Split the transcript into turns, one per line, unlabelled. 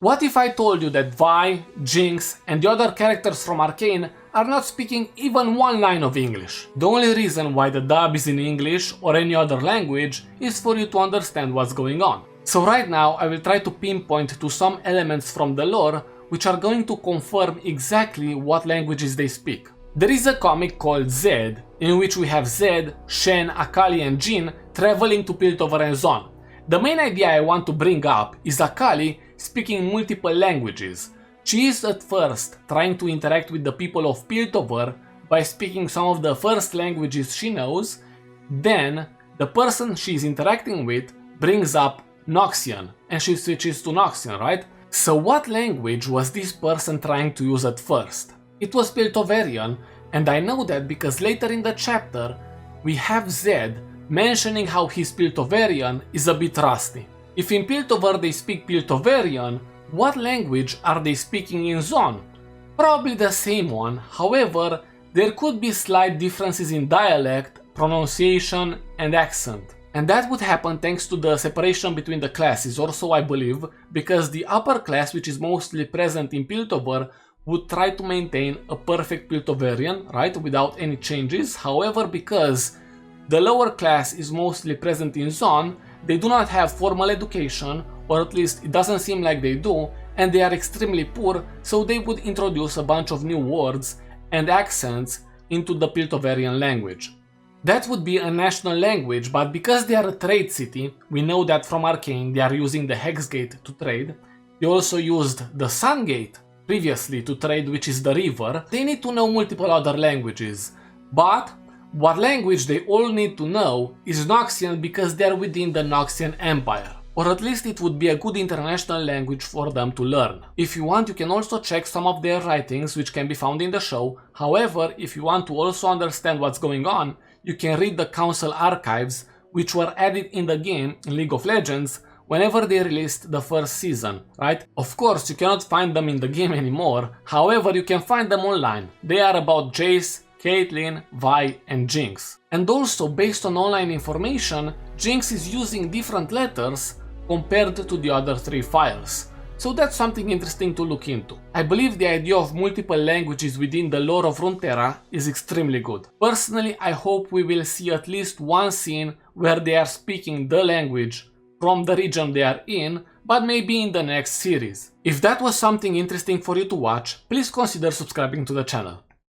What if I told you that Vi, Jinx, and the other characters from Arcane are not speaking even one line of English? The only reason why the dub is in English or any other language is for you to understand what's going on. So right now I will try to pinpoint to some elements from the lore which are going to confirm exactly what languages they speak. There is a comic called Zed, in which we have Zed, Shen, Akali and Jhin traveling to Piltover and Zon. The main idea I want to bring up is Akali speaking multiple languages. She is at first trying to interact with the people of Piltover by speaking some of the first languages she knows, then the person she is interacting with brings up Noxian and she switches to Noxian, right? So what language was this person trying to use at first? It was Piltoverian, and I know that because later in the chapter we have Zed mentioning how his Piltoverian is a bit rusty. If in Piltover they speak Piltoverian, what language are they speaking in Zon? Probably the same one, however, there could be slight differences in dialect, pronunciation and accent. And that would happen thanks to the separation between the classes, or so I believe, because the upper class, which is mostly present in Piltover, would try to maintain a perfect Piltoverian, right, without any changes. However, because the lower class is mostly present in Zon, they do not have formal education, or at least it doesn't seem like they do, and they are extremely poor, so they would introduce a bunch of new words and accents into the Piltoverian language. That would be a national language, but because they are a trade city, we know that from Arcane they are using the Hex Gate to trade. They also used the Sun Gate previously to trade, which is the river. They need to know multiple other languages, but what language they all need to know is Noxian because they are within the Noxian Empire. Or at least it would be a good international language for them to learn. If you want, you can also check some of their writings which can be found in the show. However, if you want to also understand what's going on, you can read the Council archives which were added in the game in League of Legends whenever they released the first season, right? Of course, you cannot find them in the game anymore, however you can find them online. They are about Jace, Caitlyn, Vi and Jinx. And also, based on online information, Jinx is using different letters compared to the other three files. So that's something interesting to look into. I believe the idea of multiple languages within the lore of Runeterra is extremely good. Personally, I hope we will see at least one scene where they are speaking the language from the region they are in, but maybe in the next series. If that was something interesting for you to watch, please consider subscribing to the channel.